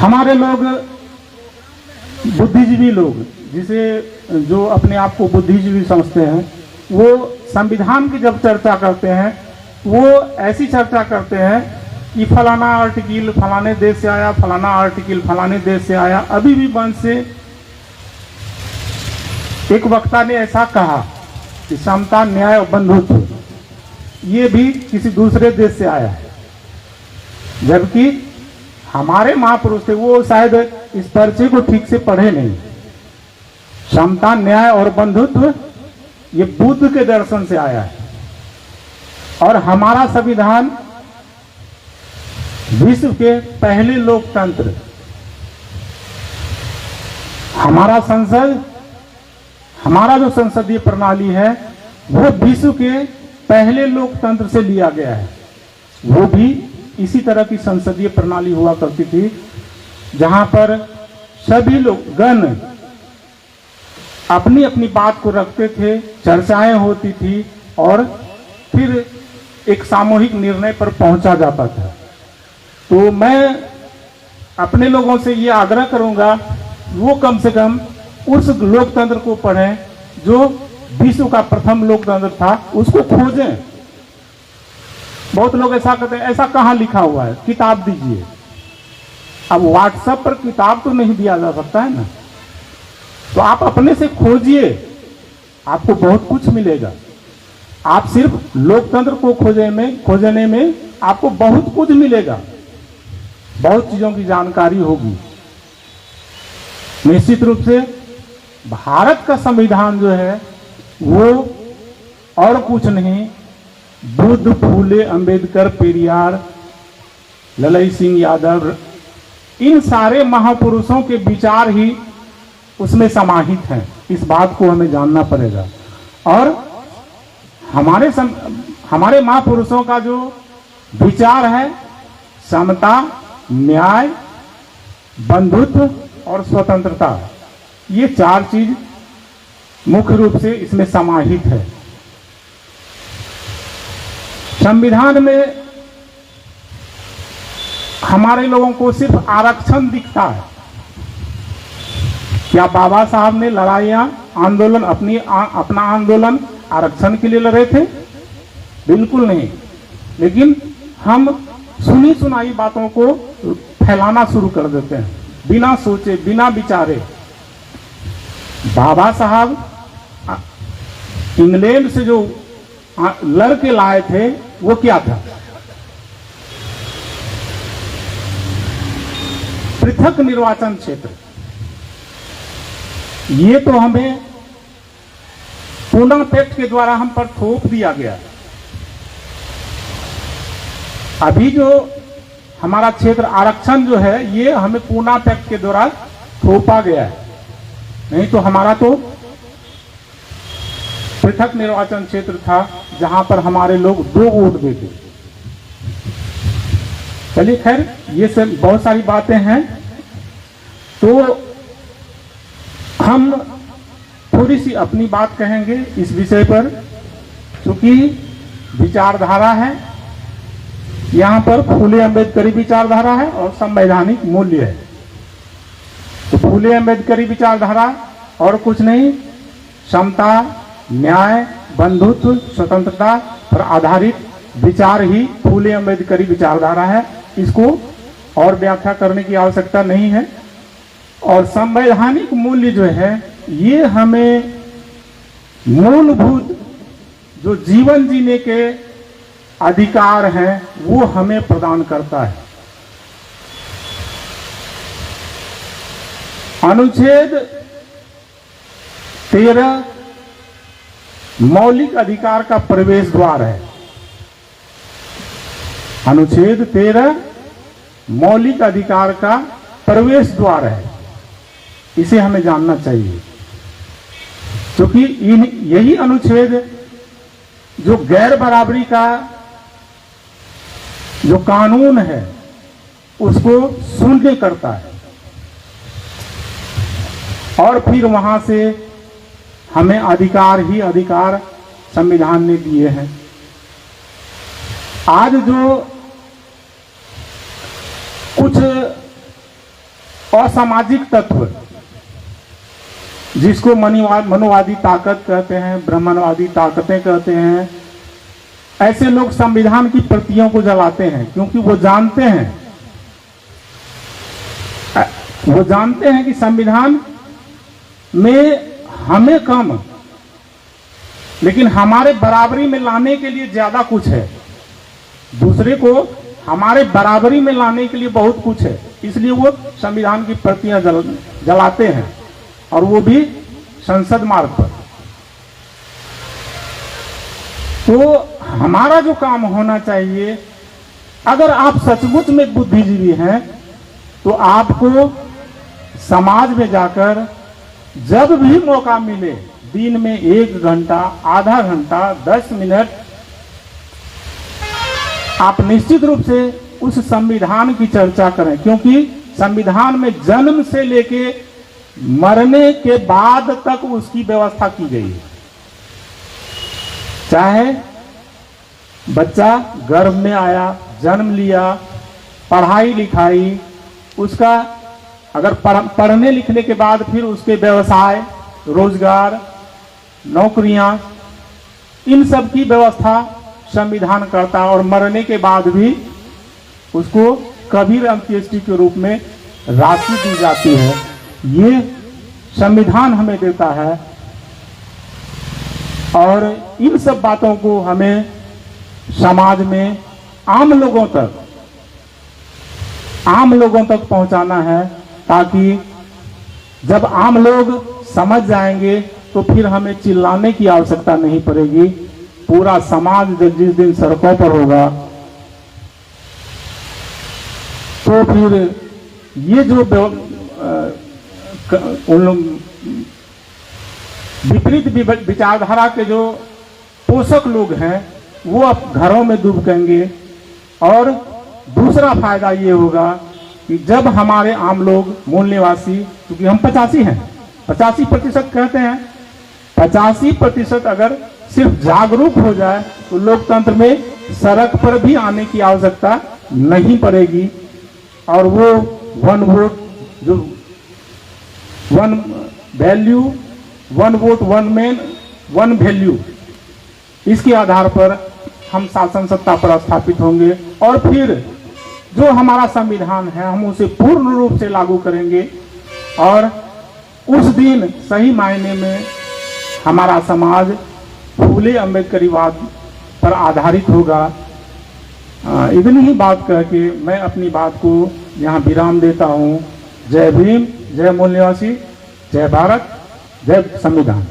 हमारे लोग बुद्धिजीवी लोग, जिसे जो अपने आप को बुद्धिजीवी समझते हैं, वो संविधान की जब चर्चा करते हैं वो ऐसी चर्चा करते हैं कि फलाना आर्टिकल फलाने देश से आया, फलाना आर्टिकल फलाने देश से आया। अभी भी वंश से एक वक्ता ने ऐसा कहा कि समता, न्याय और बंधुत्व ये भी किसी दूसरे देश से आया है, जबकि हमारे महापुरुष थे वो शायद इस पर्चे को ठीक से पढ़े नहीं। समता, न्याय और बंधुत्व ये बुद्ध के दर्शन से आया है। और हमारा संविधान विश्व के पहले लोकतंत्र, हमारा संसद, हमारा जो संसदीय प्रणाली है वो विश्व के पहले लोकतंत्र से लिया गया है। वो भी इसी तरह की संसदीय प्रणाली हुआ करती थी जहां पर सभी लोग गण अपनी अपनी बात को रखते थे, चर्चाएं होती थी और फिर एक सामूहिक निर्णय पर पहुंचा जाता था। तो मैं अपने लोगों से ये आग्रह करूंगा वो कम से कम उस लोकतंत्र को पढ़ें जो विश्व का प्रथम लोकतंत्र था, उसको खोजें। बहुत लोग ऐसा कहते हैं ऐसा कहाँ लिखा हुआ है, किताब दीजिए। अब व्हाट्सएप पर किताब तो नहीं दिया जा सकता है ना, तो आप अपने से खोजिए, आपको बहुत कुछ मिलेगा। आप सिर्फ लोकतंत्र को खोजने में आपको बहुत कुछ मिलेगा, बहुत चीजों की जानकारी होगी। निश्चित रूप से भारत का संविधान जो है वो और कुछ नहीं, बुद्ध, फूले, अंबेडकर, पेरियार, ललई सिंह यादव, इन सारे महापुरुषों के विचार ही उसमें समाहित हैं। इस बात को हमें जानना पड़ेगा। और हमारे महापुरुषों का जो विचार है, समता, न्याय, बंधुत्व और स्वतंत्रता, ये चार चीज मुख्य रूप से इसमें समाहित है। संविधान में हमारे लोगों को सिर्फ आरक्षण दिखता है। क्या बाबा साहब ने लड़ाइयां, आंदोलन, अपना आंदोलन आरक्षण के लिए लड़े थे? बिल्कुल नहीं। लेकिन हम सुनी सुनाई बातों को फैलाना शुरू कर देते हैं बिना सोचे, बिना विचारे। बाबा साहब इंग्लैंड से जो लड़के लाए थे वो क्या था? पृथक निर्वाचन क्षेत्र। ये तो हमें पूना पैक्ट के द्वारा हम पर थोप दिया गया। अभी जो हमारा क्षेत्र आरक्षण जो है ये हमें पूना पैक्ट के द्वारा थोपा गया है, नहीं तो हमारा तो पृथक निर्वाचन क्षेत्र था जहां पर हमारे लोग 2 वोट देते। चलिए खैर, ये सब बहुत सारी बातें हैं, तो हम थोड़ी सी अपनी बात कहेंगे इस विषय पर। क्योंकि विचारधारा है यहाँ पर, फूले अम्बेडकरी विचारधारा है और संवैधानिक मूल्य है। तो फूले अम्बेडकरी विचारधारा और कुछ नहीं, समता, न्याय, बंधुत्व, स्वतंत्रता पर आधारित विचार ही फूले अम्बेडकरी विचारधारा है। इसको और व्याख्या करने की आवश्यकता नहीं है। और संवैधानिक मूल्य जो है ये हमें मूलभूत जो जीवन जीने के अधिकार हैं वो हमें प्रदान करता है। अनुच्छेद 13 मौलिक अधिकार का प्रवेश द्वार है। अनुच्छेद 13 मौलिक अधिकार का प्रवेश द्वार है। इसे हमें जानना चाहिए, क्योंकि यही अनुच्छेद जो गैर बराबरी का जो कानून है उसको शून्य करता है और फिर वहां से हमें अधिकार ही अधिकार संविधान ने दिए हैं। आज जो कुछ असामाजिक तत्व, जिसको मनोवादी ताकत कहते हैं, ब्राह्मणवादी ताकतें कहते हैं, ऐसे लोग संविधान की प्रतियों को जलाते हैं, क्योंकि वो जानते हैं कि संविधान में हमें कम, लेकिन हमारे बराबरी में लाने के लिए ज्यादा कुछ है, दूसरे को हमारे बराबरी में लाने के लिए बहुत कुछ है, इसलिए वो संविधान की प्रतियां जलाते हैं, और वो भी संसद मार्ग पर। तो हमारा जो काम होना चाहिए, अगर आप सचमुच में बुद्धिजीवी हैं, तो आपको समाज में जाकर जब भी मौका मिले, दिन में 1 घंटा, आधा घंटा, 10 मिनट, आप निश्चित रूप से उस संविधान की चर्चा करें, क्योंकि संविधान में जन्म से लेके मरने के बाद तक उसकी व्यवस्था की गई है। चाहे बच्चा गर्भ में आया, जन्म लिया, पढ़ाई लिखाई, उसका अगर पढ़ने लिखने के बाद फिर उसके व्यवसाय, रोजगार, नौकरियां, इन सब की व्यवस्था संविधान करता है, और मरने के बाद भी उसको कबीर अंत्येष्टि के रूप में राशि दी जाती है। ये संविधान हमें देता है, और इन सब बातों को हमें समाज में आम लोगों तक पहुंचाना है, ताकि जब आम लोग समझ जाएंगे तो फिर हमें चिल्लाने की आवश्यकता नहीं पड़ेगी। पूरा समाज जिस दिन सड़कों पर होगा, तो फिर ये जो विपरीत विचारधारा के जो पोषक लोग हैं, वो अब घरों में डूबकेंगे। और दूसरा फायदा ये होगा कि जब हमारे आम लोग, मूल निवासी, क्योंकि हम 85 हैं, 85% कहते हैं, 85% अगर सिर्फ जागरूक हो जाए तो लोकतंत्र में सड़क पर भी आने की आवश्यकता नहीं पड़ेगी, और वो 1 वोट, जो 1 वैल्यू, 1 वोट 1 मैन 1 वैल्यू, इसके आधार पर हम शासन सत्ता पर स्थापित होंगे, और फिर जो हमारा संविधान है हम उसे पूर्ण रूप से लागू करेंगे, और उस दिन सही मायने में हमारा समाज फूले अम्बेडकरीवाद पर आधारित होगा। इतनी ही बात कह के मैं अपनी बात को यहाँ विराम देता हूँ। जय भीम, जय मूल निवासी, जय भारत, जय संविधान।